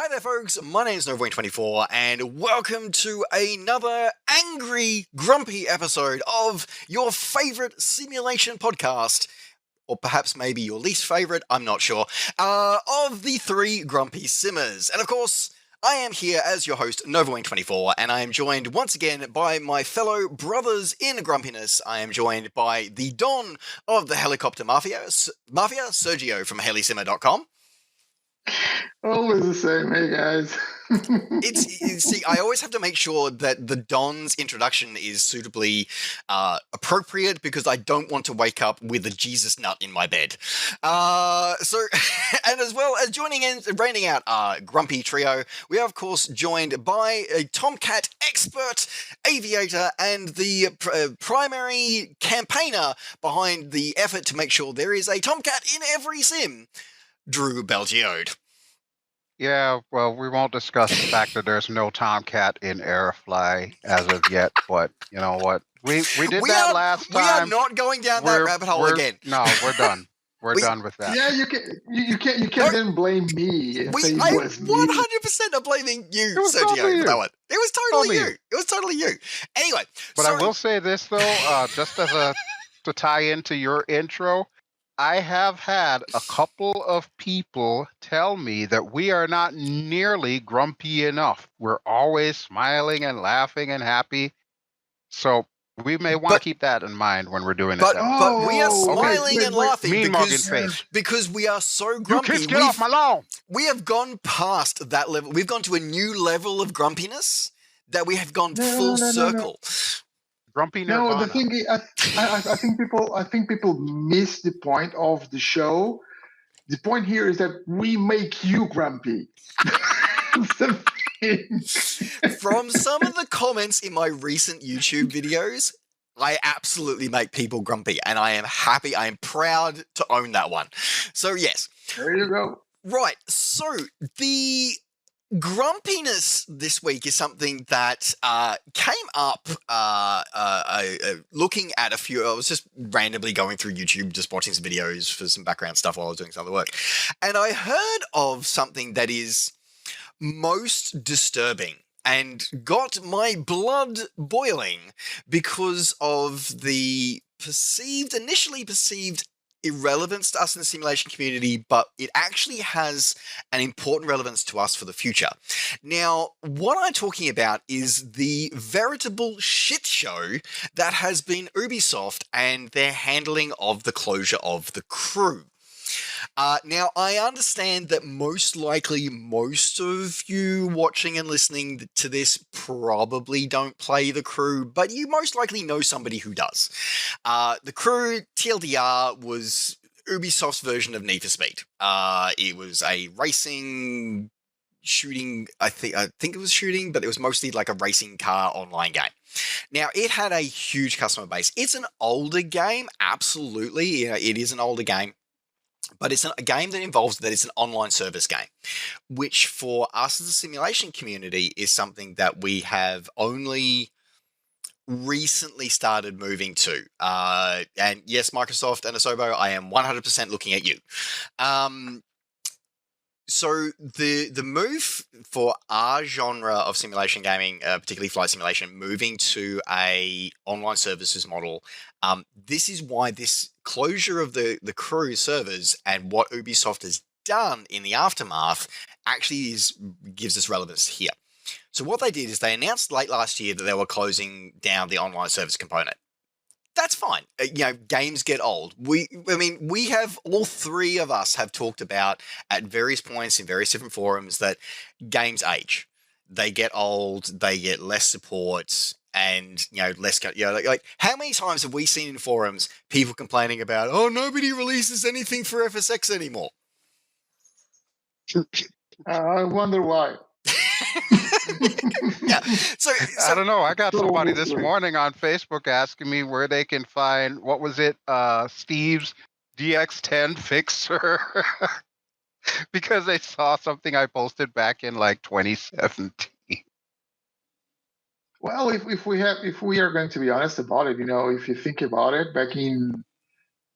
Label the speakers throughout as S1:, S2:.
S1: Hi there, folks. My name is Novoing24, and welcome to another angry, grumpy episode of your favorite simulation podcast, or perhaps maybe your least favorite, I'm not sure, of the three grumpy simmers. And of course, I am here as your host, Novoing24, and I am joined once again by my fellow brothers in grumpiness. I am joined by the Don of the Helicopter Mafia, Sergio from helisimmer.com.
S2: Always the same, hey guys.
S1: See, I always have to make sure that the Don's introduction is suitably appropriate because I don't want to wake up with a Jesus nut in my bed. And as well as joining in, rounding out our grumpy trio, we are of course joined by a Tomcat expert, aviator, and the primary campaigner behind the effort to make sure there is a Tomcat in every sim, Drew Belgiode.
S3: Yeah, well, we won't discuss the fact that there's no Tomcat in Airfly as of yet, but you know what? We did that last time.
S1: We are not going down that rabbit hole again.
S3: No, we're done. We're done with that.
S2: Yeah, you can't then blame me.
S1: I 100% are blaming you, Sergio, for that one. It was totally you. It was totally you. Anyway,
S3: but I will say this though, just as to tie into your intro. I have had a couple of people tell me that we are not nearly grumpy enough. We're always smiling and laughing and happy. So we may want to keep that in mind when we're doing this.
S1: But we are smiling and laughing because we are so grumpy.
S3: You kids get off my lawn.
S1: We have gone past that level. We've gone to a new level of grumpiness that we have gone full circle.
S3: Grumpy Nirvana.
S2: No, the thing is, I think people miss the point of the show. The point here is that we make you grumpy.
S1: From some of the comments in my recent YouTube videos, I absolutely make people grumpy, and I am happy. I am proud to own that one. So yes,
S2: there you go.
S1: Right. So the grumpiness this week is something that came up looking at a few. I was just randomly going through YouTube, just watching some videos for some background stuff while I was doing some other work. And I heard of something that is most disturbing and got my blood boiling because of the initially perceived irrelevance to us in the simulation community, but it actually has an important relevance to us for the future. Now, what I'm talking about is the veritable shit show that has been UbiSoft and their handling of the closure of the crew. Now, I understand that most likely most of you watching and listening to this probably don't play the crew, but you most likely know somebody who does. The crew, TLDR, was Ubisoft's version of Need for Speed. It was a racing shooting, I think it was shooting, but it was mostly like a racing car online game. Now, it had a huge customer base. It's an older game, absolutely. It is an older game. But it's a game that involves that it's an online service game, which for us as a simulation community is something that we have only recently started moving to. And yes, Microsoft and Asobo, I am 100% looking at you. So the move for our genre of simulation gaming, particularly flight simulation, moving to a online services model, this is why this closure of the crew servers and what Ubisoft has done in the aftermath actually gives us relevance here. So what they did is they announced late last year that they were closing down the online service component. That's fine. Games get old. We have, all three of us have talked about at various points in various different forums that games age. They get old, they get less support, and less. Like how many times have we seen in forums people complaining about, oh, nobody releases anything for FSX anymore?
S2: I wonder why.
S1: Yeah. So
S3: I don't know. I got somebody this morning on Facebook asking me where they can find, what was it, Steve's DX10 fixer, because they saw something I posted back in like 2017.
S2: Well, if we are going to be honest about it, if you think about it, back in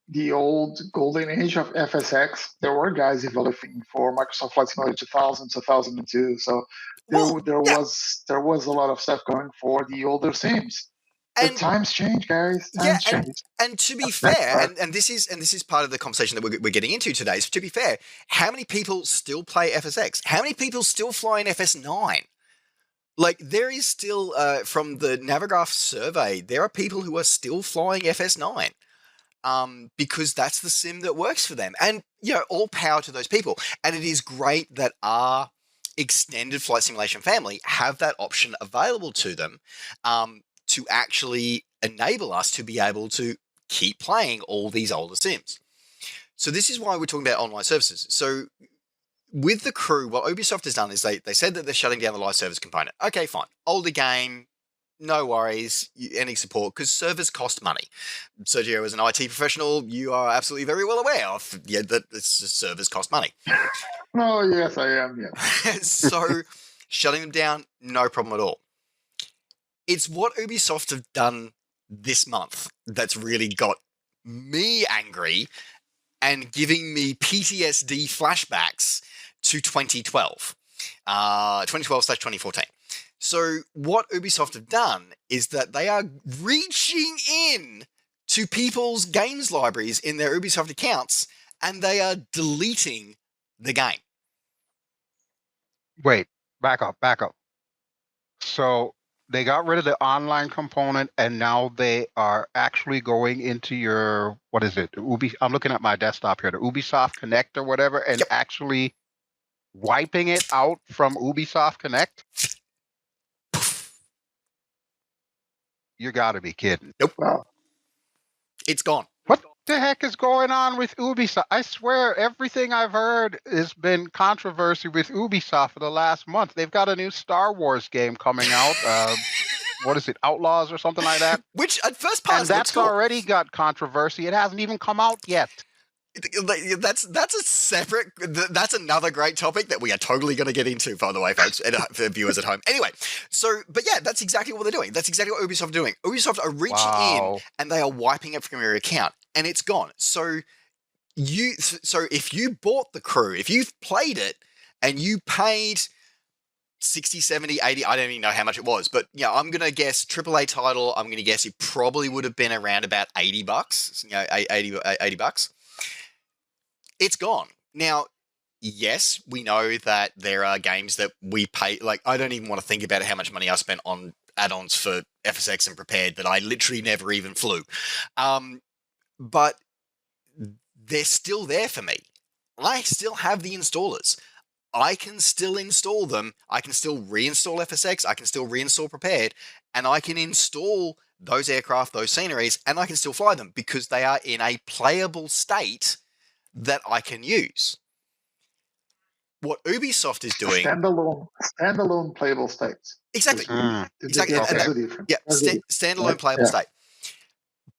S2: the old golden age of FSX, there were guys developing for Microsoft Flight Simulator 2000, 2002. So
S1: Well,
S2: there
S1: yeah,
S2: was a lot of stuff going for the older sims. But
S1: and
S2: times change, guys.
S1: yeah,
S2: Times change.
S1: and to be
S2: That's the next
S1: fair,
S2: part.
S1: and this is part of the conversation that we're getting into today. So to be fair, how many people still play FSX? How many people still fly in FS9? Like there is still, from the Navigraph survey, there are people who are still flying FS9. Because that's the sim that works for them. And, all power to those people. And it is great that our extended flight simulation family have that option available to them, to actually enable us to be able to keep playing all these older sims. So this is why we're talking about online services. So with the crew, what Ubisoft has done is they said that they're shutting down the live service component. Okay, fine. Older game, no worries, any support, because servers cost money. Sergio, as an IT professional, you are absolutely very well aware of that servers cost money.
S2: Oh, yes, I am. Yeah.
S1: So shutting them down, no problem at all. It's what Ubisoft have done this month that's really got me angry and giving me PTSD flashbacks to 2012, 2012/2014. So what Ubisoft have done is that they are reaching in to people's games libraries in their Ubisoft accounts, and they are deleting the game.
S3: Wait, back up. So they got rid of the online component, and now they are actually going into your, what is it? I'm looking at my desktop here, the Ubisoft Connect or whatever, and
S1: Yep.
S3: actually wiping it out from Ubisoft Connect? You got to be kidding.
S1: Nope.
S2: Wow.
S1: It's gone.
S3: What the heck is going on with Ubisoft? I swear everything I've heard has been controversy with Ubisoft for the last month. They've got a new Star Wars game coming out. What is it, Outlaws or something like that?
S1: Which at first pass
S3: And that's
S1: looks cool.
S3: already got controversy. It hasn't even come out yet.
S1: That's a separate. That's another great topic that we are totally going to get into, by the way, folks, and for viewers at home. Anyway, but yeah, that's exactly what they're doing. That's exactly what Ubisoft are doing. Ubisoft are reaching in and they are wiping it from your account, and it's gone. So if you bought the crew, if you've played it, and you paid 60, 70, 80, I don't even know how much it was, but I'm going to guess AAA title. I'm going to guess it probably would have been around about $80. 80 bucks. It's gone. Now, yes, we know that there are games that we pay. Like, I don't even want to think about how much money I spent on add-ons for FSX and Prepared that I literally never even flew. But they're still there for me. I still have the installers. I can still install them. I can still reinstall FSX. I can still reinstall Prepared. And I can install those aircraft, those sceneries, and I can still fly them because they are in a playable state that I can use. What Ubisoft is doing...
S2: Standalone playable states.
S1: Exactly. Exactly.
S3: Okay.
S2: That's the difference.
S1: Yeah, standalone playable state.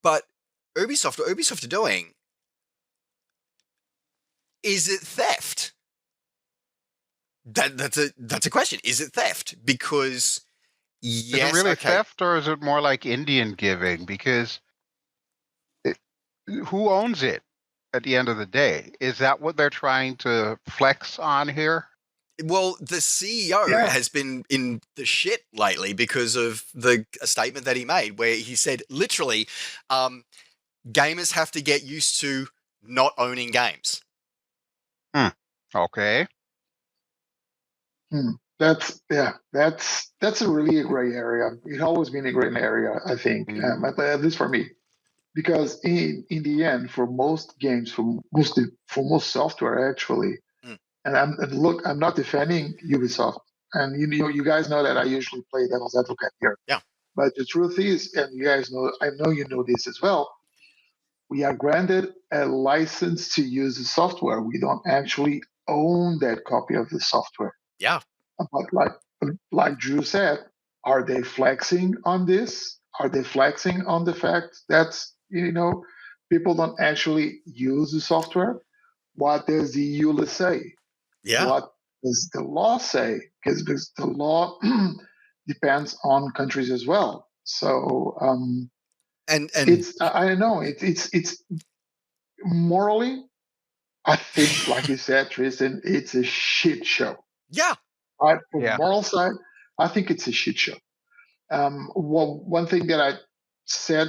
S1: But what Ubisoft are doing, is it theft? That's a question. Is it theft? Because yes,
S3: is it really theft, or is it more like Indian giving? Because who owns it at the end of the day? Is that what they're trying to flex on here?
S1: Well, the CEO has been in the shit lately because of a statement that he made where he said, literally, gamers have to get used to not owning games.
S3: Okay.
S2: That's a really a gray area. It's always been a gray area, I think, at least for me, because in the end, for most games, for most software, actually, and I'm not defending Ubisoft, and you guys know that I usually play devil's advocate here.
S1: Yeah.
S2: But the truth is, and you guys know, I know you know this as well. We are granted a license to use the software. We don't actually own that copy of the software.
S1: Yeah.
S2: But like Drew said, are they flexing on this? Are they flexing on the fact that people don't actually use the software? What does the EULA say?
S1: Yeah.
S2: What does the law say? Because the law depends on countries as well. So
S1: and
S2: it's I don't know. It's morally, I think, like you said, Tristan, it's a shit show.
S1: Yeah.
S2: Right? From the
S3: Yeah.
S2: moral side, I think it's a shit show. One thing that I said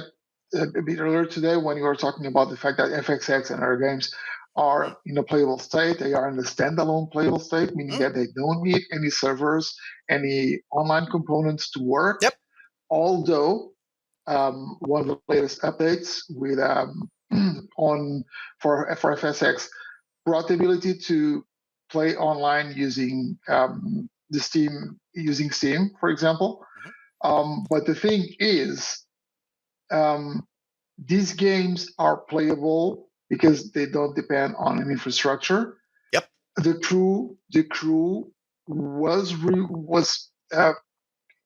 S2: a bit earlier today when you were talking about the fact that FXX and other games are in a playable state, they are in a standalone playable state, meaning that they don't need any servers, any online components to work.
S1: Yep.
S2: Although one of the latest updates with for FSX brought the ability to play online using Steam, for example. But the thing is, these games are playable because they don't depend on an infrastructure.
S1: Yep.
S2: The crew was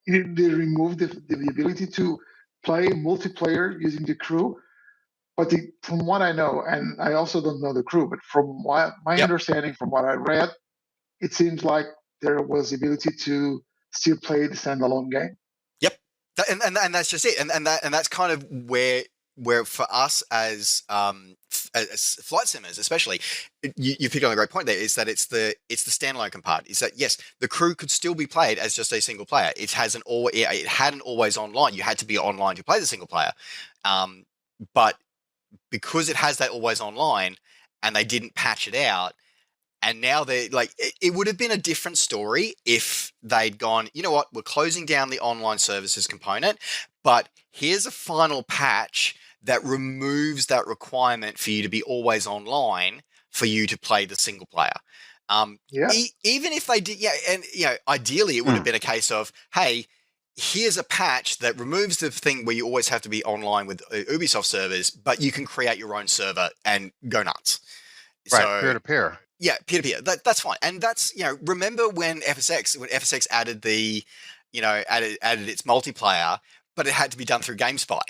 S2: they removed the ability to play multiplayer using the crew. But from what I know, and I also don't know the crew, but from my understanding, from what I read, it seems like there was the ability to still play the standalone game.
S1: Yep. And that's just it. And that's kind of where for us as flight simmers, especially, you picked on a great point there, is that it's the standalone component. Is that, yes, the crew could still be played as just a single player. It hadn't always online. You had to be online to play the single player. But because it has that always online and they didn't patch it out, and now they're like, it would have been a different story if they'd gone, you know what, we're closing down the online services component, but here's a final patch that removes that requirement for you to be always online for you to play the single player. Even if they did, and ideally it would have been a case of, hey, here's a patch that removes the thing where you always have to be online with UbiSoft servers, but you can create your own server and go nuts.
S3: Right,
S1: So,
S3: peer-to-peer.
S1: Yeah, peer-to-peer. That's fine. And that's, remember when FSX added the, added its multiplayer, but it had to be done through GameSpy.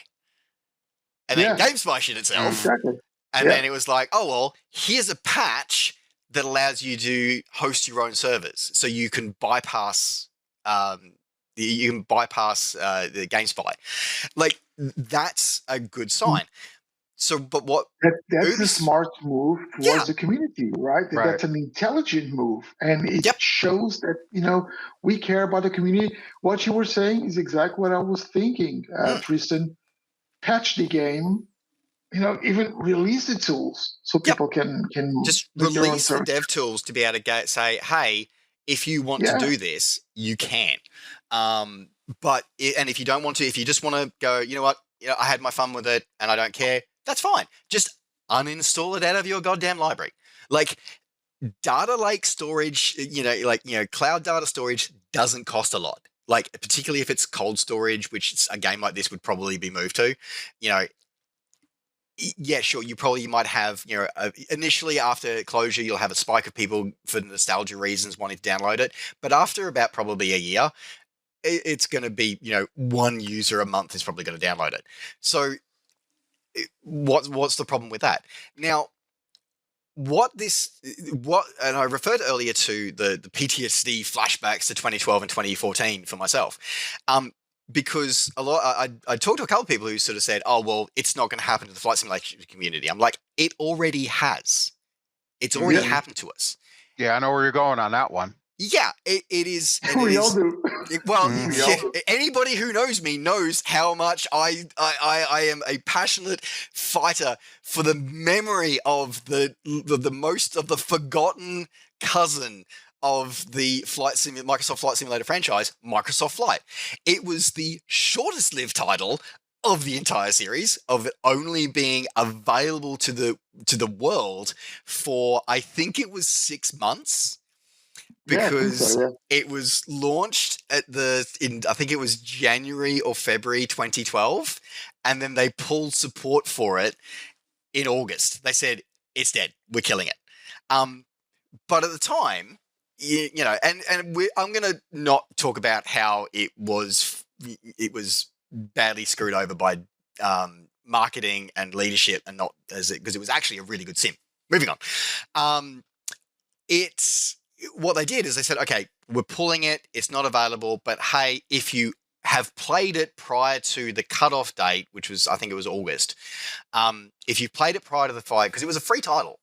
S1: And then GameSpy shit itself.
S2: Exactly.
S1: And then it was like, oh, well, here's a patch that allows you to host your own servers. So you can bypass the GameSpy. Like, that's a good sign. So, but what
S2: that's a smart move towards the community, right? That's an intelligent move, and it shows that we care about the community. What you were saying is exactly what I was thinking, Tristan. Patch the game, even release the tools so people can
S1: just release the dev tools to be able to say, hey, if you want to do this, you can. But if you don't want to, if you just want to go, you know what, I had my fun with it and I don't care, that's fine. Just uninstall it out of your goddamn library. Like, data lake storage, cloud data storage doesn't cost a lot. Like, particularly if it's cold storage, which a game like this would probably be moved to, yeah, sure. You might have, initially after closure, you'll have a spike of people for nostalgia reasons wanting to download it. But after about probably a year, it's going to be, one user a month is probably going to download it. So what's the problem with that? Now, and I referred earlier to the PTSD flashbacks to 2012 and 2014 for myself. Because I talked to a couple of people who sort of said, oh, well, it's not going to happen to the flight simulation community. I'm like, it already has. It's already happened to us.
S3: Yeah, I know where you're going on that one.
S1: Yeah, it is.
S2: We all do.
S1: Anybody who knows me knows how much I am a passionate fighter for the memory of the most of the forgotten cousin of the Microsoft Flight Simulator franchise, Microsoft Flight. It was the shortest lived title of the entire series, of it only being available to the world for, I think it was 6 months. Because it was launched I think it was January or February 2012, and then they pulled support for it in August. They said, it's dead. We're killing it. But at the time, I'm going to not talk about how it was badly screwed over by marketing and leadership, and not because it was actually a really good sim. Moving on. What they did is they said, okay, we're pulling it. It's not available, but hey, if you have played it prior to the cutoff date, which was, I think it was August. If you played it prior to the fight, because it was a free title,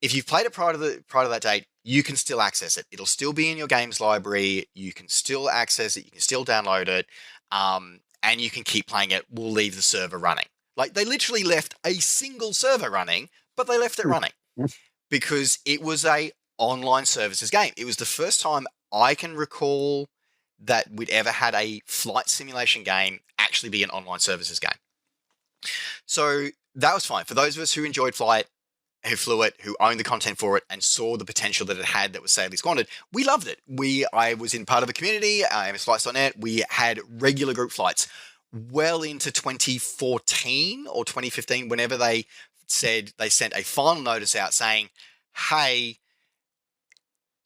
S1: if you've played it prior to that date, you can still access it. It'll still be in your games library. You can still access it. You can still download it, and you can keep playing it. We'll leave the server running. Like, they literally left a single server running, but they left it running because it was a online services game. It was the first time I can recall that we'd ever had a flight simulation game actually be an online services game. So that was fine. For those of us who enjoyed Flight, who flew it, who owned the content for it, and saw the potential that it had that was sadly squandered, we loved it. I was in part of a community, MSFlights.net. We had regular group flights well into 2014 or 2015, whenever they said they sent a final notice out saying, hey,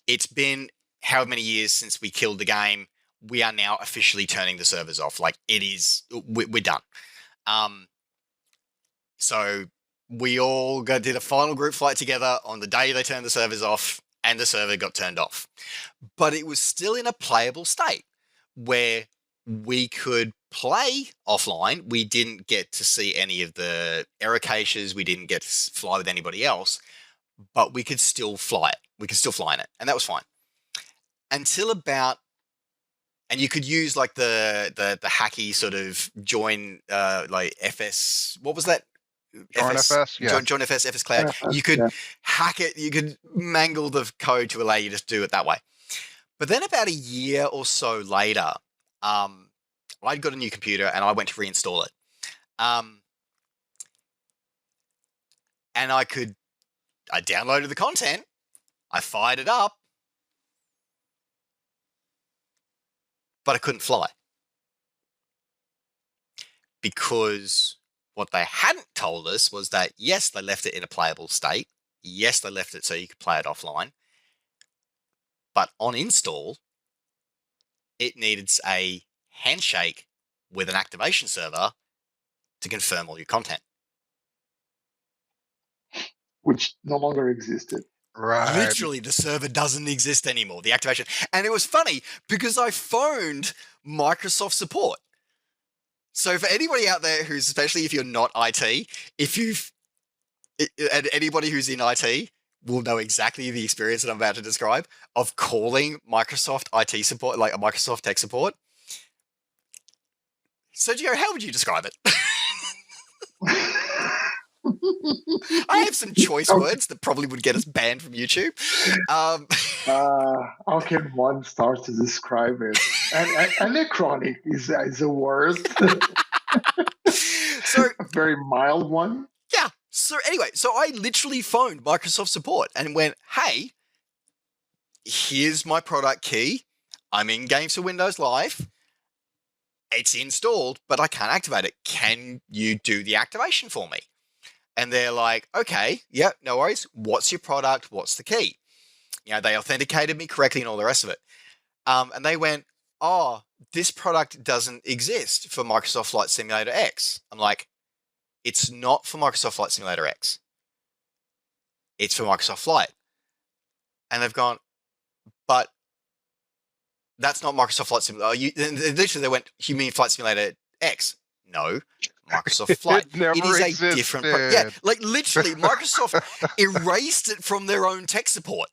S1: it's been however many years since we killed the game. We are now officially turning the servers off. Like, we're done. So we all did a final group flight together on the day they turned the servers off, and the server got turned off. But it was still in a playable state where we could play offline. We didn't get to see any of the error caches. We didn't get to fly with anybody else, but we could still fly it. We could still fly in it, and that was fine. Until about, and you could use like the hacky sort of join like FS. What was that?
S3: Join FS, yeah.
S1: Join FS, FS Cloud. You could hack it. You could mangle the code to allow you to do it that way. But then about a year or so later, I'd got a new computer and I went to reinstall it. And I downloaded the content. I fired it up. But I couldn't fly. Because what they hadn't told us was that, yes, they left it in a playable state. Yes, they left it so you could play it offline. But on install, it needed a handshake with an activation server to confirm all your content.
S2: Which no longer existed.
S3: Right.
S1: Literally, the server doesn't exist anymore, the activation. And it was funny because I phoned Microsoft support. So for anybody out there who's, especially if you're not IT, and anybody who's in IT will know exactly the experience that I'm about to describe of calling Microsoft IT support, like a Microsoft tech support. Sergio, how would you describe it? I have some choice words that probably would get us banned from YouTube.
S2: How can one start to describe it? Anachronic is a word.
S1: So
S2: a very mild one.
S1: Yeah. So anyway, so I literally phoned Microsoft support and went, hey, here's my product key. I'm in Games for Windows Live. It's installed, but I can't activate it. Can you do the activation for me? And they're like, okay, yeah, no worries. What's your product? What's the key? You know, they authenticated me correctly and all the rest of it. And they went, oh, this product doesn't exist for Microsoft Flight Simulator X. I'm like, it's not for Microsoft Flight Simulator X. It's for Microsoft Flight. And they've gone, but that's not Microsoft Flight Simulator. Literally, they went, you mean Flight Simulator X? No, Microsoft Flight.
S3: It
S1: is
S3: existed.
S1: A different yeah, like literally, Microsoft erased it from their own tech support.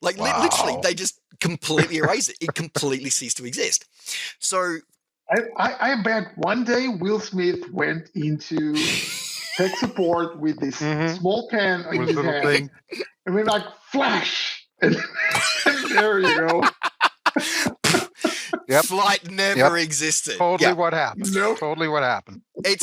S1: Like literally, they just completely erased it. It completely ceased to exist. So
S2: I bet one day Will Smith went into tech support with this small pen in his hand, and we're like, flash, and there you go.
S3: Yep.
S1: Flight never existed.
S3: Totally what happened.
S2: Nope.
S3: Totally what happened.
S1: But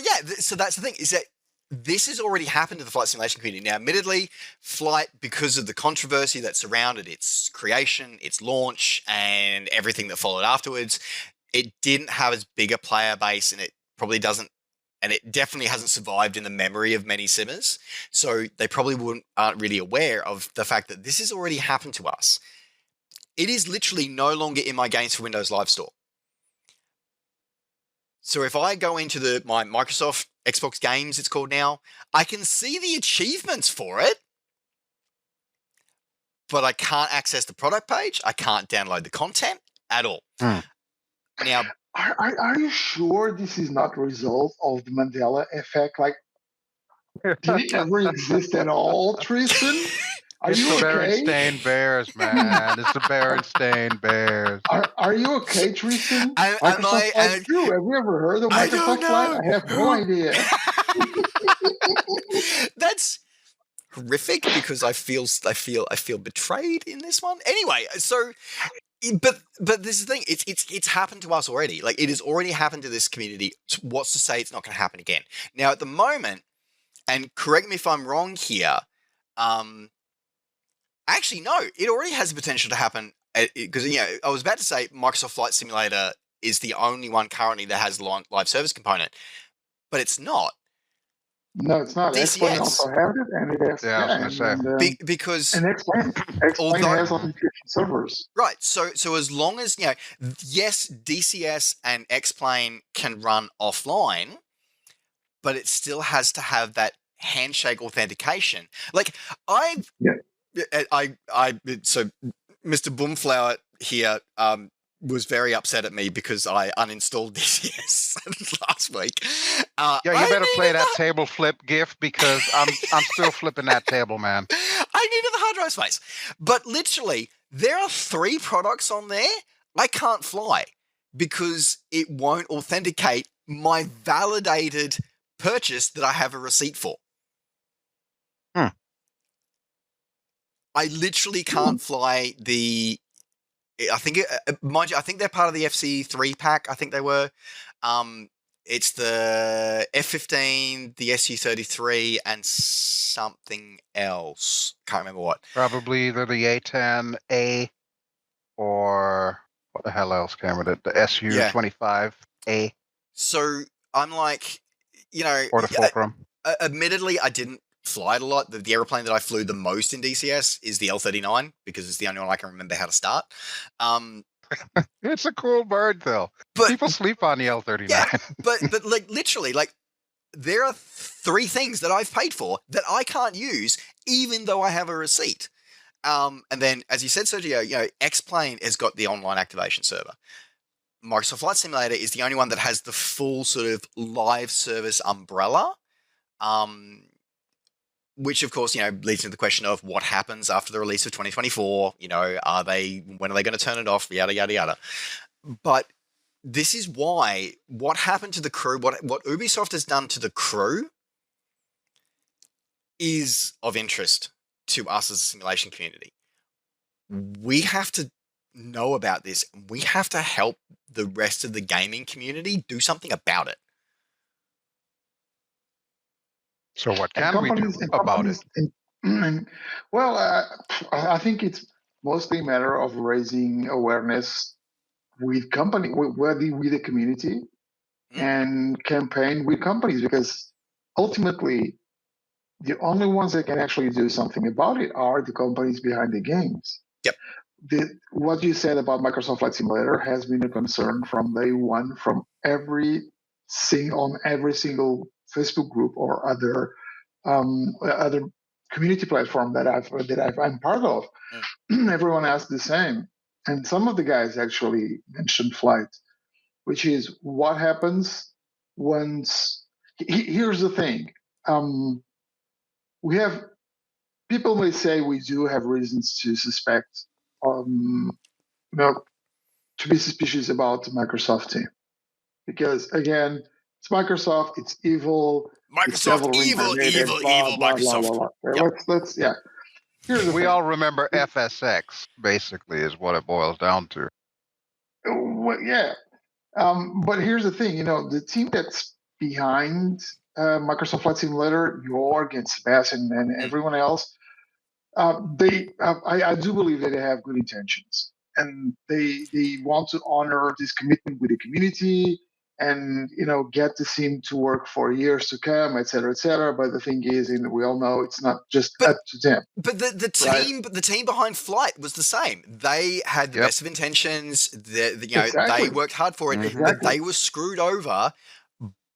S1: yeah, so that's the thing, is that this has already happened to the flight simulation community. Now, admittedly, Flight, because of the controversy that surrounded its creation, its launch, and everything that followed afterwards, it didn't have as big a player base, and it probably doesn't, and it definitely hasn't survived in the memory of many simmers. So they probably aren't really aware of the fact that this has already happened to us. It is literally no longer in my Games for Windows Live store. So if I go into my Microsoft Xbox Games, it's called now, I can see the achievements for it, but I can't access the product page. I can't download the content. at all.
S3: Hmm.
S1: Now,
S2: Are you sure this is not a result of the Mandela effect? Like, did it ever exist at all, Tristan? Are
S3: It's
S2: you
S3: the
S2: okay?
S3: Berenstain Bears, man. It's the Berenstain Bears.
S2: Are you okay, Tristan?
S1: am
S2: Microsoft Flight Crew. Have you ever heard of
S1: I don't
S2: Microsoft Flight?
S1: know.
S2: I have no idea.
S1: That's horrific because I feel betrayed in this one. Anyway, so but this is the thing. It's happened to us already. Like, it has already happened to this community. What's to say it's not going to happen again? Now, at the moment, and correct me if I'm wrong here. Actually, no, it already has the potential to happen because I was about to say Microsoft Flight Simulator is the only one currently that has live service component, but it's not.
S2: No, it's not.
S1: DCS.
S2: Explain also have it, and it has.
S3: Yeah, I was gonna
S2: say.
S1: Because
S2: and Explain has authentication servers.
S1: Right. So as long as yes, DCS and X-Plane can run offline, but it still has to have that handshake authentication. Like so Mr. Boomflower here was very upset at me because I uninstalled DCS last week.
S3: Yeah, you better play that table flip GIF because I'm still flipping that table, man.
S1: I needed the hard drive space. But literally, there are 3 products on there I can't fly because it won't authenticate my validated purchase that I have a receipt for. I literally can't fly the. I think, mind you, I think they're part of the FC3 pack. I think they were. It's the F15, the SU33, and something else. Can't remember what.
S3: Probably either the A10A or what the hell else came with it? The SU25A.
S1: So I'm like,
S3: or the Fulcrum.
S1: Admittedly, I didn't fly it a lot. The airplane that I flew the most in DCS is the L39 because it's the only one I can remember how to start.
S3: It's a cool bird, though. But people sleep on the L39.
S1: Yeah, but like literally, like there are 3 things that I've paid for that I can't use, even though I have a receipt. And then, as you said, Sergio, X-Plane has got the online activation server. Microsoft Flight Simulator is the only one that has the full sort of live service umbrella. Which, of course, leads to the question of what happens after the release of 2024. When are they going to turn it off? Yada, yada, yada. But this is why what happened to the crew, what Ubisoft has done to the crew is of interest to us as a simulation community. We have to know about this. We have to help the rest of the gaming community do something about it.
S3: So what can we do about it?
S2: Well, I think it's mostly a matter of raising awareness with the community and campaign with companies, because ultimately the only ones that can actually do something about it are the companies behind the games.
S1: Yep.
S2: What you said about Microsoft Flight Simulator has been a concern from day one, from every single Facebook group or other community platform that I'm part of. Everyone asked the same, and some of the guys actually mentioned flight, which is what happens once. Here's the thing: we have people may say we do have reasons to suspect, to be suspicious about the Microsoft team, because again, it's Microsoft, it's evil.
S1: Microsoft, evil, Microsoft.
S2: Let's
S3: We all remember FSX, basically, is what it boils down to.
S2: Well, yeah. But here's the thing, the team that's behind Microsoft Flight Simulator, Jorg and Sebastian and everyone else, I do believe that they have good intentions. And they want to honor this commitment with the community and get the sim to work for years to come, et cetera, et cetera. But the thing is, and we all know, it's not just up to them.
S1: But the team behind Flight was the same. They had the best of intentions. They worked hard for it, but they were screwed over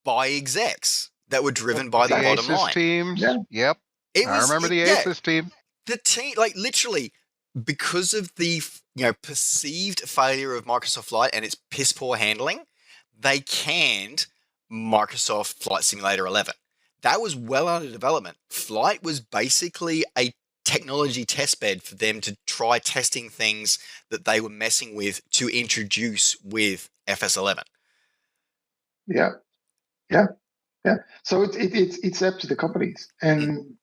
S1: by execs that were driven by the bottom line.
S3: Teams. Yeah. Yep. I remember the Aces team.
S1: The team, like literally, because of the perceived failure of Microsoft Flight and its piss poor handling, they canned Microsoft Flight Simulator 11. That was well under development. Flight was basically a technology testbed for them to try testing things that they were messing with to introduce with FS11.
S2: Yeah. So it's up to the companies, and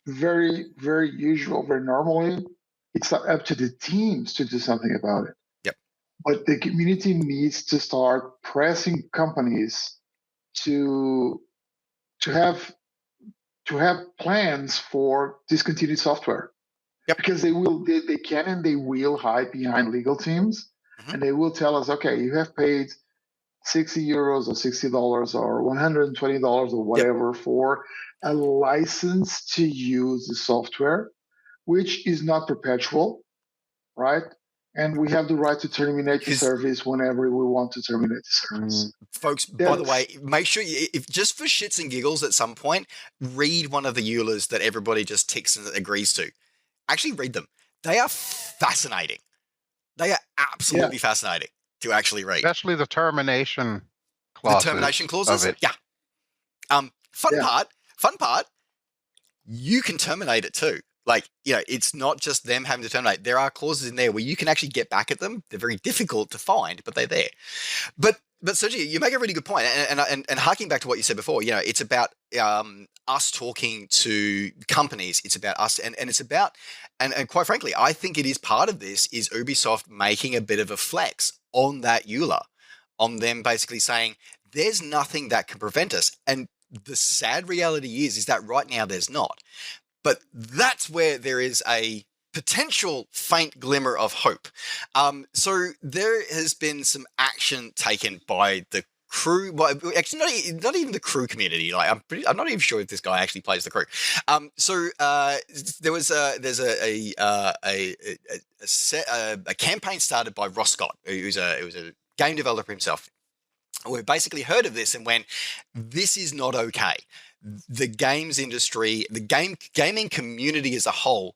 S2: very usual, very normally, it's up to the teams to do something about it.
S1: Yep.
S2: But the community needs to start pressing companies to have plans for discontinued software.
S1: Yep.
S2: Because they can and they will hide behind legal teams, and they will tell us, okay, you have paid €60 or $60 or $120 or whatever for a license to use the software, which is not perpetual, right? And we have the right to terminate the service whenever we want to terminate the service.
S1: Folks, by the way, make sure if just for shits and giggles at some point, read one of the EULAs that everybody just ticks and agrees to. Actually read them. They are fascinating. They are absolutely fascinating to actually read.
S3: Especially the termination clauses.
S1: The termination clauses?
S3: Of it.
S1: Yeah. Fun part, you can terminate it too. Like, it's not just them having to terminate. There are clauses in there where you can actually get back at them. They're very difficult to find, but they're there. But Sergio, you make a really good point. And harking back to what you said before, it's about us talking to companies. It's about us. And it's about, and quite frankly, I think it is part of this is Ubisoft making a bit of a flex on that EULA, on them basically saying, there's nothing that can prevent us. And the sad reality is that right now there's not. But that's where there is a potential faint glimmer of hope. So there has been some action taken by the crew. Well, actually, not even the crew community. Like, I'm not even sure if this guy actually plays the crew. There's a campaign started by Ross Scott, who's a game developer himself. We basically heard of this and went, this is not okay. The games industry, the gaming community as a whole,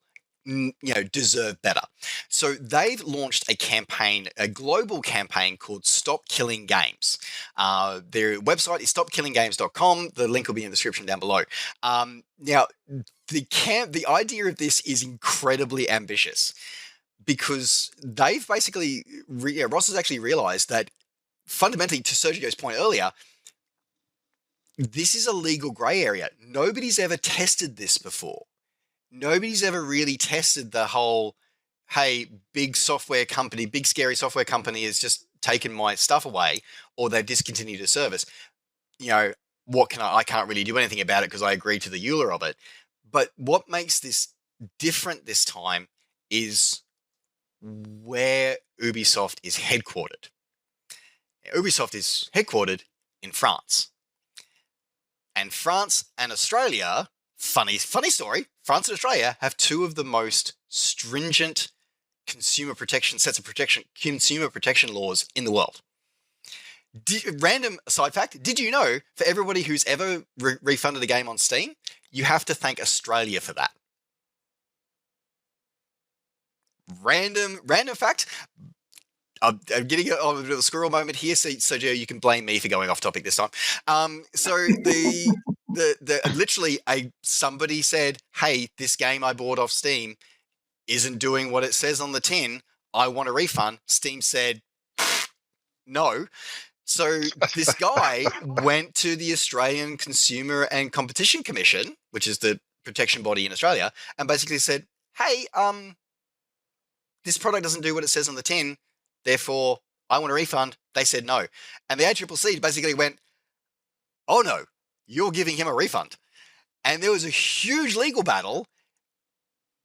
S1: deserve better. So they've launched a campaign, a global campaign called Stop Killing Games. Their website is stopkillinggames.com. The link will be in the description down below. Now, the idea of this is incredibly ambitious because they've basically, Ross has actually realized that fundamentally, to Sergio's point earlier, this is a legal gray area. Nobody's ever tested this before. Nobody's ever really tested the whole, hey, big scary software company has just taken my stuff away, or they've discontinued a service. I can't really do anything about it because I agreed to the EULA of it. But what makes this different this time is where Ubisoft is headquartered. Ubisoft is headquartered in France. And France and Australia, funny story, France and Australia have two of the most stringent consumer protection laws in the world. Random side fact, did you know for everybody who's ever refunded a game on Steam, you have to thank Australia for that? Random fact. I'm getting a little squirrel moment here, so Joe, you can blame me for going off topic this time. So somebody said, "Hey, this game I bought off Steam isn't doing what it says on the tin. I want a refund." Steam said, "No." So this guy went to the Australian Consumer and Competition Commission, which is the protection body in Australia, and basically said, "Hey, this product doesn't do what it says on the tin. Therefore, I want a refund." They said no. And the ACCC basically went, "Oh no, you're giving him a refund." And there was a huge legal battle,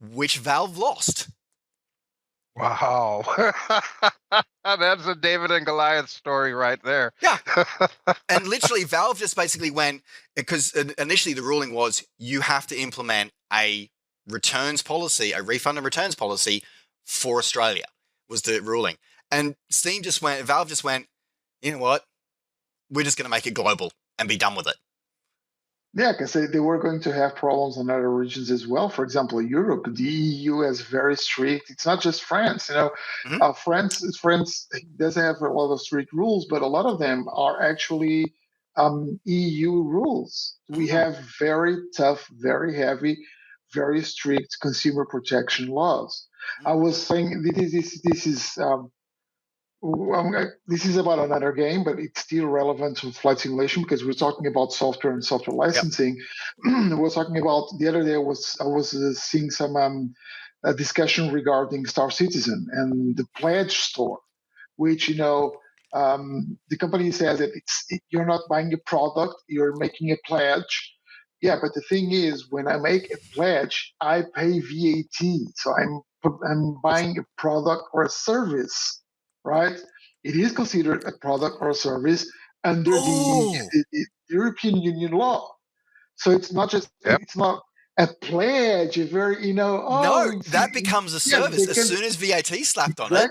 S1: which Valve lost.
S3: Wow. That's a David and Goliath story right there.
S1: Yeah. And literally Valve just basically went, because initially the ruling was you have to implement a returns policy, a refund and returns policy for Australia was the ruling. And Valve just went, you know what? We're just going to make it global and be done with it.
S2: Yeah, because they were going to have problems in other regions as well. For example, Europe, the EU is very strict. It's not just France. France does have a lot of strict rules, but a lot of them are actually EU rules. We have very tough, very heavy, very strict consumer protection laws. I was saying this is this is about another game, but it's still relevant to flight simulation because we're talking about software and software licensing. We're talking about the other day. I was seeing some discussion regarding Star Citizen and the pledge store, which the company says that you're not buying a product, you're making a pledge. Yeah, but the thing is, when I make a pledge, I pay VAT, so I'm buying a product or a service, right? It is considered a product or a service under the European Union law. So it's not just it's not a pledge, a very
S1: No, that becomes a service as soon as VAT slapped on it.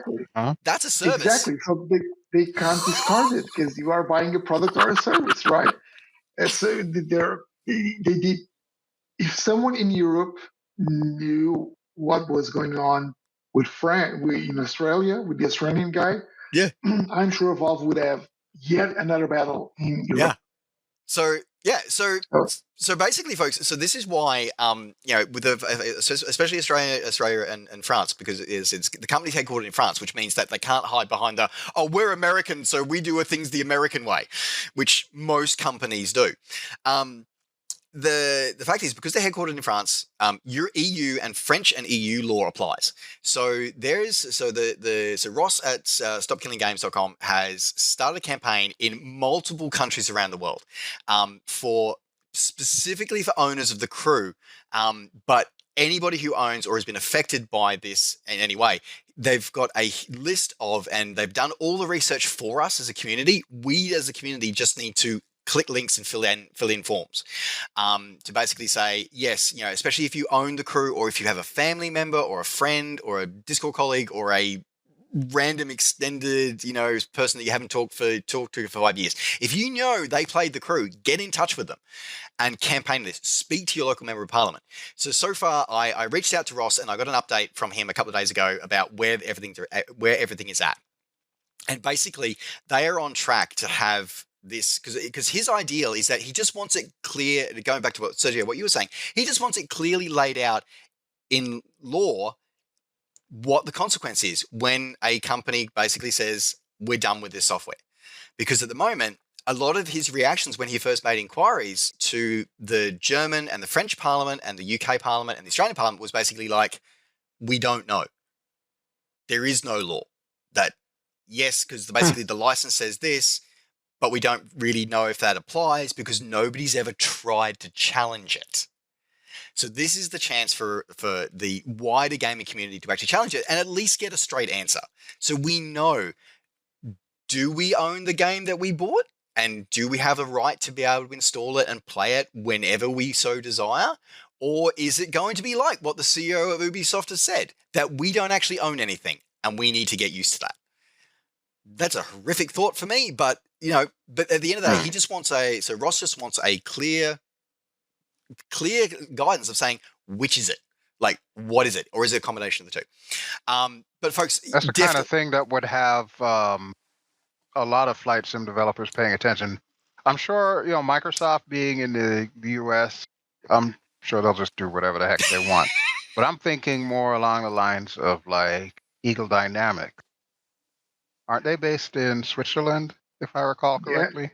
S1: That's a service.
S2: Exactly. So they can't discard it because you are buying a product or a service, right? And so they did. If someone in Europe knew what was going on with in Australia, with the Australian guy,
S1: yeah,
S2: I'm sure Valve would have yet another battle in Europe.
S1: Yeah. So basically, folks. So this is why, with especially Australia and France, because it's the company's headquartered in France, which means that they can't hide behind we're American, so we do things the American way, which most companies do. The fact is, because they're headquartered in France, your EU and French and EU law applies. So Ross at StopKillingGames.com has started a campaign in multiple countries around the world, specifically for owners of the crew, but anybody who owns or has been affected by this in any way. They've got a list of, and they've done all the research for us as a community. We as a community just need to click links and fill in forms to basically say, yes, especially if you own the crew or if you have a family member or a friend or a Discord colleague or a random extended, person that you haven't talked to for 5 years. If you know they played the crew, get in touch with them and campaign this. Speak to your local member of parliament. So far, I reached out to Ross and I got an update from him a couple of days ago about where everything is at. And basically, they are on track to have this, because his ideal is that he just wants it clear, going back to Sergio, what you were saying, he just wants it clearly laid out in law what the consequence is when a company basically says, we're done with this software. Because at the moment, a lot of his reactions when he first made inquiries to the German and the French Parliament and the UK Parliament and the Australian Parliament was basically like, we don't know. There is no law that, yes, because basically the license says this, but we don't really know if that applies because nobody's ever tried to challenge it. So this is the chance for the wider gaming community to actually challenge it and at least get a straight answer. So we know, do we own the game that we bought? And do we have a right to be able to install it and play it whenever we so desire? Or is it going to be like what the CEO of UbiSoft has said, that we don't actually own anything and we need to get used to that? That's a horrific thought for me, but at the end of the day, Ross just wants a clear guidance of saying, which is it? Like, what is it? Or is it a combination of the two? But folks,
S3: that's the kind of thing that would have a lot of flight sim developers paying attention. I'm sure, Microsoft being in the US, I'm sure they'll just do whatever the heck they want. But I'm thinking more along the lines of like Eagle Dynamics. Aren't they based in Switzerland, if I recall correctly?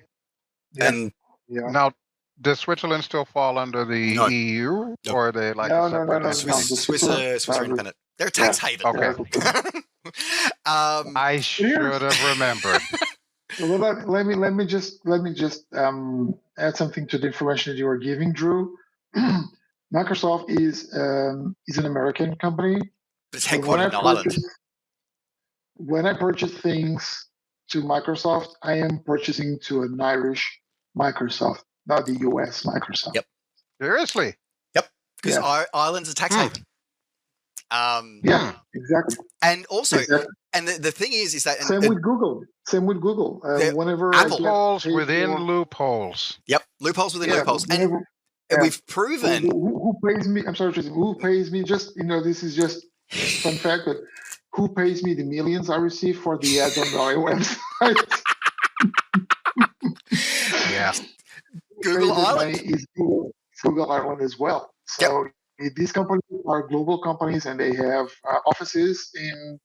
S2: Yeah.
S1: And
S3: now, does Switzerland still fall under the EU, or are they like a separate?
S2: No.
S1: Swiss are independent. They're a tax haven.
S3: Okay. I should have remembered.
S2: Let me just add something to the information that you were giving, Drew. Microsoft is an American company.
S1: But it's headquartered in Ireland.
S2: When I purchase things to Microsoft, I am purchasing to an Irish Microsoft, not the US Microsoft.
S1: Yep.
S3: Seriously?
S1: Yep. Because Ireland's a tax haven.
S2: Yeah, exactly.
S1: And also, and the thing is that
S2: same with Google. Whenever
S3: loopholes within loopholes.
S1: Yep, loopholes within loopholes. we've proven.
S2: Who pays me? I'm sorry, Tristan. Who pays me? Just this is just fun fact, but who pays me the millions I receive for the ads on my website?
S3: Yeah.
S1: Google Island
S2: is Google Island as well. So these companies are global companies, and they have offices in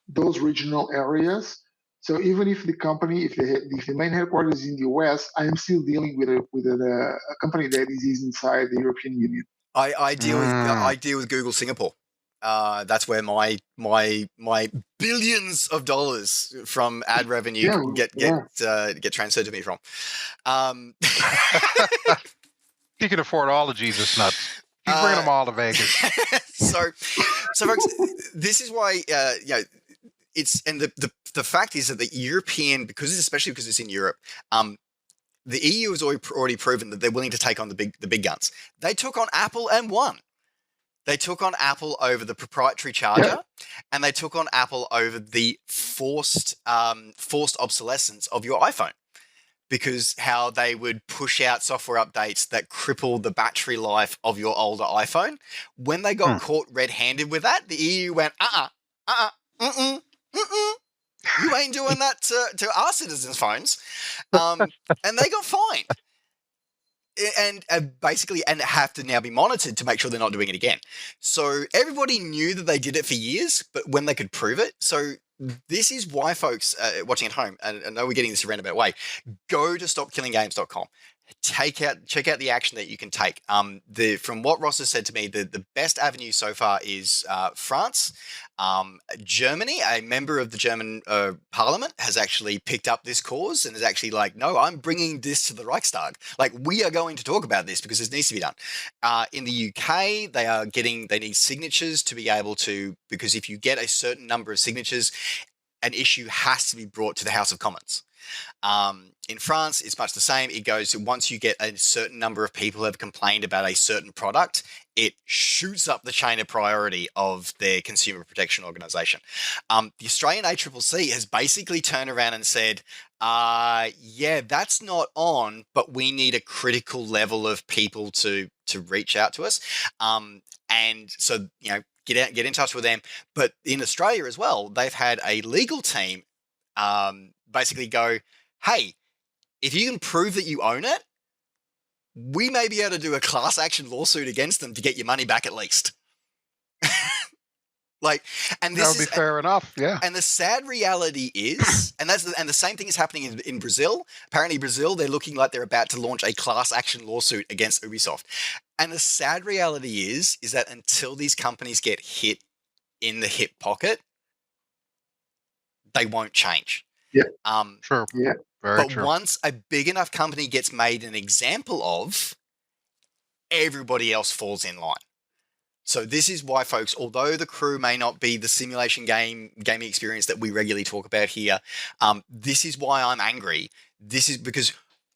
S2: those regional areas. So even if the company, if the main headquarters is in the US, I am still dealing with a company that is inside the European Union.
S1: I deal with Google Singapore. That's where my billions of dollars from ad revenue get transferred to me from.
S3: He can afford all the Jesus nuts. He's bringing them all to Vegas.
S1: so folks, this is why it's, and the fact is that the European, especially because it's in Europe, the EU has already proven that they're willing to take on the big guns. They took on Apple and won. They took on Apple over the proprietary charger, and they took on Apple over the forced obsolescence of your iPhone, because how they would push out software updates that crippled the battery life of your older iPhone. When they got caught red-handed with that, the EU went, you ain't doing that to our citizens' phones. And they got fined. And basically have to now be monitored to make sure they're not doing it again. So everybody knew that they did it for years, but when they could prove it. So this is why folks watching at home, and I know we're getting this a roundabout way, go to stopkillinggames.com. Check out the action that you can take. From what Ross has said to me, the best avenue so far is France. Germany, a member of the German parliament, has actually picked up this cause and is actually like, no, I'm bringing this to the Reichstag. Like, we are going to talk about this because this needs to be done. In the UK, they need signatures to be able to, because if you get a certain number of signatures, an issue has to be brought to the House of Commons. In France, it's much the same. It goes, once you get a certain number of people who have complained about a certain product, it shoots up the chain of priority of their consumer protection organisation. The Australian ACCC has basically turned around and said, that's not on, but we need a critical level of people to reach out to us. And so, get in touch with them. But in Australia as well, they've had a legal team basically go, hey, if you can prove that you own it, we may be able to do a class action lawsuit against them to get your money back at least. And this
S3: that would be fair enough, yeah.
S1: And the sad reality is, and the same thing is happening in Brazil. Apparently, Brazil, they're looking like they're about to launch a class action lawsuit against UbiSoft. And the sad reality is that until these companies get hit in the hip pocket, they won't change.
S2: Yeah.
S3: Sure.
S2: Yeah.
S3: Very true.
S1: Once a big enough company gets made an example of, everybody else falls in line. So this is why, folks, although the crew may not be the simulation gaming experience that we regularly talk about here, this is why I'm angry. This is because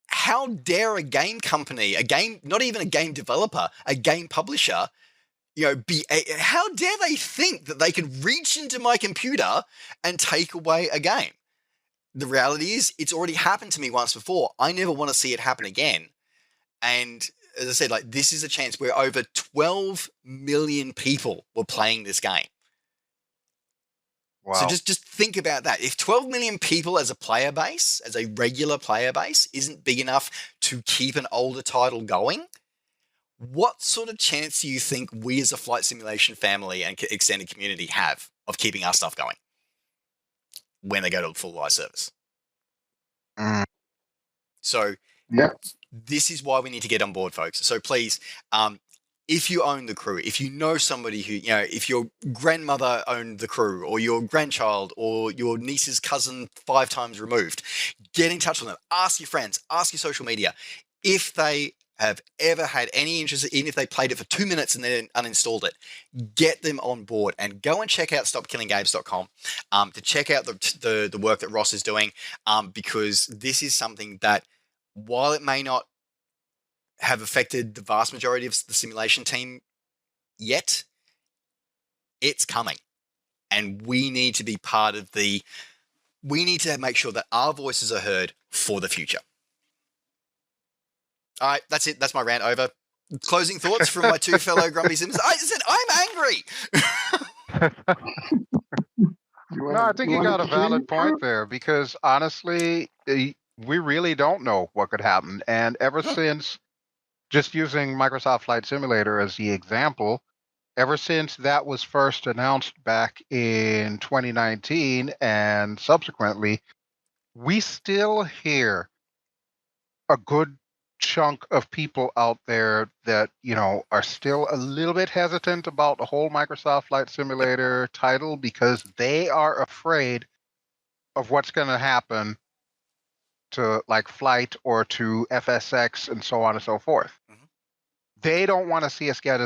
S1: how dare a game company, not even a game developer, a game publisher, how dare they think that they can reach into my computer and take away a game? The reality is, it's already happened to me once before. I never want to see it happen again. And as I said, this is a chance where over 12 million people were playing this game.
S3: Wow.
S1: So just think about that. If 12 million people as a player base, as a regular player base, isn't big enough to keep an older title going, what sort of chance do you think we as a flight simulation family and extended community have of keeping our stuff going when they go to full live service? So this is why we need to get on board, folks. So please, if you own the crew, if you know somebody who, if your grandmother owned the crew, or your grandchild, or your niece's cousin 5 times removed, get in touch with them. Ask your friends, ask your social media. If they have ever had any interest, even if they played it for 2 minutes and then uninstalled it, get them on board and go and check out stopkillinggames.com to check out the work that Ross is doing, because this is something that, while it may not have affected the vast majority of the simulation team yet, it's coming. And we need to be part of we need to make sure that our voices are heard for the future. All right, that's it. That's my rant over. Closing thoughts from my two fellow Grumpy Sims. I said I'm angry.
S3: No, I think you got a valid point there because honestly, we really don't know what could happen. And ever since, just using Microsoft Flight Simulator as the example, ever since that was first announced back in 2019 and subsequently, we still hear a good chunk of people out there that, are still a little bit hesitant about the whole Microsoft Flight Simulator title because they are afraid of what's going to happen to like Flight or to FSX and so on and so forth.
S1: Mhm.
S3: They don't want to see us get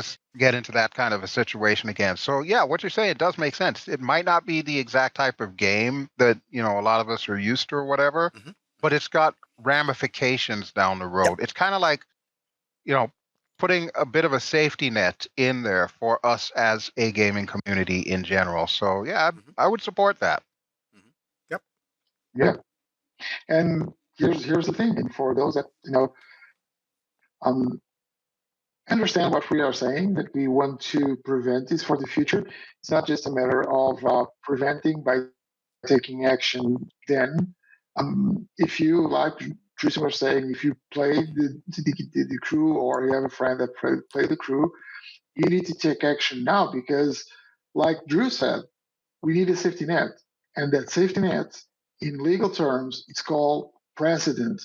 S3: into that kind of a situation again. So yeah, what you're saying does make sense. It might not be the exact type of game that, a lot of us are used to or whatever,
S1: Mhm.
S3: but it's got ramifications down the road. It's kind of like, putting a bit of a safety net in there for us as a gaming community in general. So yeah, I would support that.
S1: Yep.
S2: Yeah. And here's the thing, and for those that understand what we are saying, that we want to prevent this for the future. It's not just a matter of preventing by taking action then. If you, like Tristan was saying, if you play the crew or you have a friend that play the crew, you need to take action now because, like Drew said, we need a safety net. And that safety net, in legal terms, it's called precedent.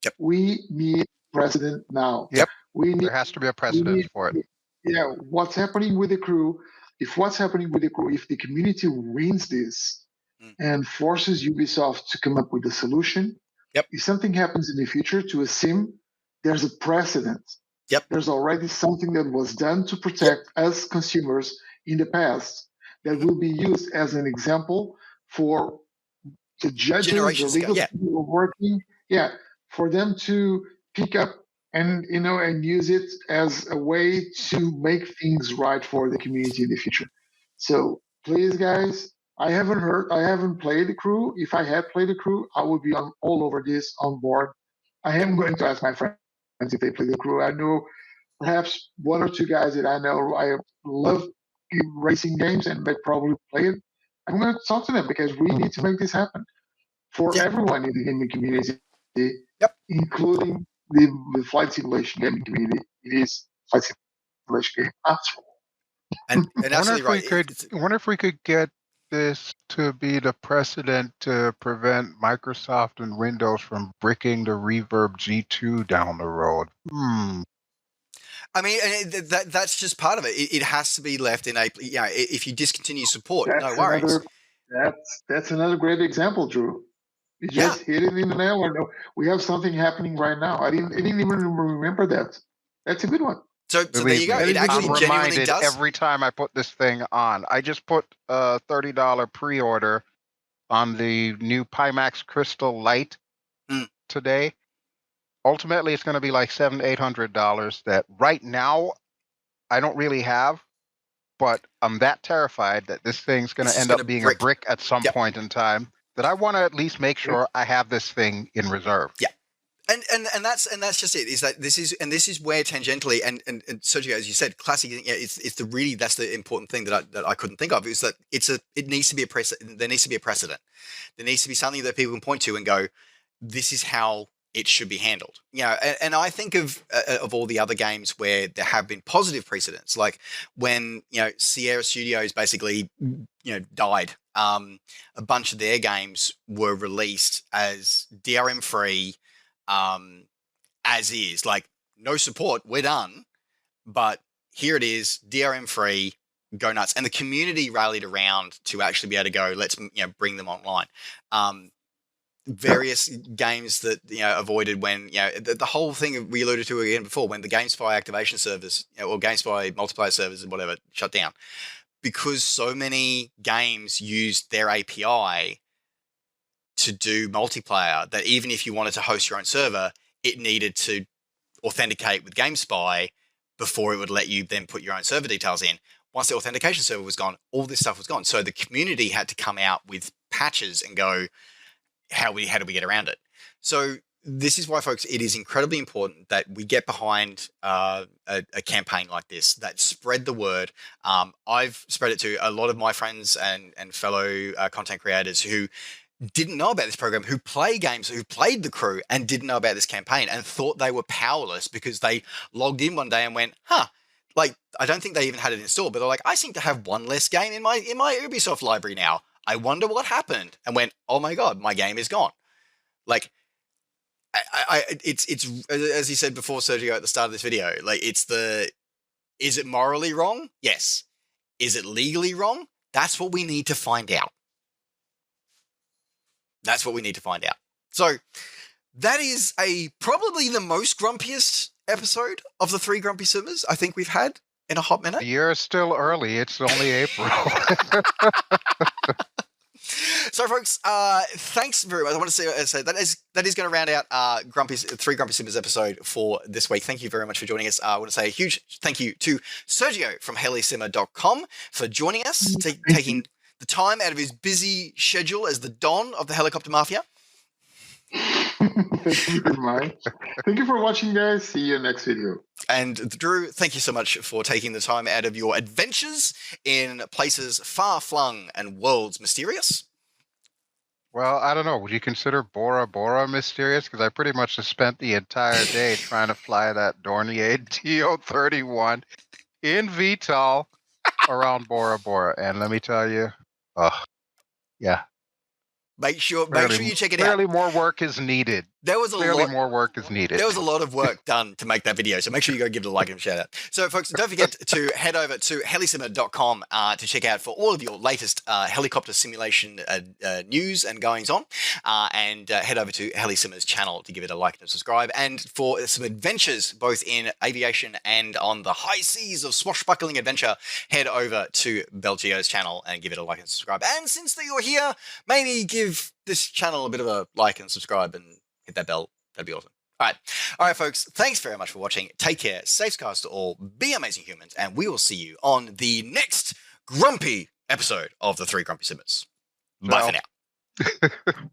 S1: Yep.
S2: We need precedent now.
S3: Yep.
S2: There
S3: has to be a precedent for it.
S2: Yeah, what's happening with the crew? If the community wins this and forces Ubisoft to come up with a solution, if something happens in the future to a sim, there's a precedent. There's already something that was done to protect us consumers in the past that will be used as an example for the judges, the legal people working, for them to pick up and use it as a way to make things right for the community in the future. So please, guys, I haven't played the crew. If I had played the crew, I would be all over this on board. I am going to ask my friends if they play the crew. I know perhaps one or two guys that I know I love racing games and they probably play it. I'm going to talk to them because we need to make this happen for everyone in the gaming community, including the flight simulation gaming community. It is flight simulation game after all.
S1: And absolutely right.
S3: Wonder if we could get this to be the precedent to prevent Microsoft and Windows from bricking the Reverb G2 down the road.
S1: I mean, that's just part of it. It has to be left in a, if you discontinue support, no worries.
S2: That's another great example, Drew. You just hit it in the nail. We have something happening right now. I didn't even remember that. That's a good one.
S1: So there you go. It actually
S3: I'm
S1: genuinely
S3: reminded
S1: does.
S3: Every time I put this thing on. I just put a $30 pre-order on the new Pimax Crystal Light today. Ultimately, it's going to be like $700-800 that right now I don't really have, but I'm that terrified that this thing's going to end up being a brick at some point in time that I want to at least make sure I have this thing in reserve.
S1: Yeah. And that's just it. Is that this is where tangentially and Sergio, as you said, classic. That's the important thing that I couldn't think of is that it needs to be a precedent. There needs to be a precedent. There needs to be something that people can point to and go, this is how it should be handled. And I think of all the other games where there have been positive precedents, like when Sierra Studios basically died. A bunch of their games were released as DRM free. As is, like no support, we're done, but here it is, DRM free, go nuts. And the community rallied around to actually be able to go, let's bring them online. Various games that avoided when the whole thing we alluded to again before, when the GameSpy activation service or GameSpy multiplayer servers and whatever shut down, because so many games used their API to do multiplayer that even if you wanted to host your own server, it needed to authenticate with GameSpy before it would let you then put your own server details in. Once the authentication server was gone, all this stuff was gone. So the community had to come out with patches and go, how do we get around it? So this is why, folks, it is incredibly important that we get behind a campaign like this, that spread the word. I've spread it to a lot of my friends and fellow content creators who didn't know about this program, who play games, who played The Crew and didn't know about this campaign and thought they were powerless because they logged in one day and went, like, I don't think they even had it installed, but they're like, I seem to have one less game in my UbiSoft library now. I wonder what happened. And went, oh my God, my game is gone. Like, it's as you said before, Sergio, at the start of this video, like, is it morally wrong? Yes. Is it legally wrong? That's what we need to find out. That's what we need to find out. So that is probably the most grumpiest episode of the 3 Grumpy Simmers I think we've had in a hot minute.
S3: The year is still early. It's only April.
S1: So, folks, thanks very much. I want to say that is going to round out 3 Grumpy Simmers episode for this week. Thank you very much for joining us. I want to say a huge thank you to Sergio from helisimmer.com for joining us, taking the time out of his busy schedule as the Don of the Helicopter Mafia.
S2: Thank you very much. Thank you for watching, guys. See you next video.
S1: And Drew, thank you so much for taking the time out of your adventures in places far-flung and worlds mysterious.
S3: Well, I don't know. Would you consider Bora Bora mysterious? Because I pretty much just spent the entire day trying to fly that Dornier TO-31 in VTOL around Bora Bora. And let me tell you, yeah.
S1: Make sure you check it out.
S3: Clearly more work is needed.
S1: There was
S3: more work is needed.
S1: There was a lot of work done to make that video, so make sure you go give it a like and shout out. So, folks, don't forget to head over to helisimmer.com to check out for all of your latest helicopter simulation news and goings on, and head over to Helisimmer's channel to give it a like and subscribe. And for some adventures, both in aviation and on the high seas of swashbuckling adventure, head over to Belgio's channel and give it a like and subscribe. And since you're here, maybe give this channel a bit of a like and subscribe and hit that bell. That'd be awesome. All right, folks. Thanks very much for watching. Take care. Safe skies to all. Be amazing humans. And we will see you on the next grumpy episode of the 3 Grumpy Simmers. Bye for now.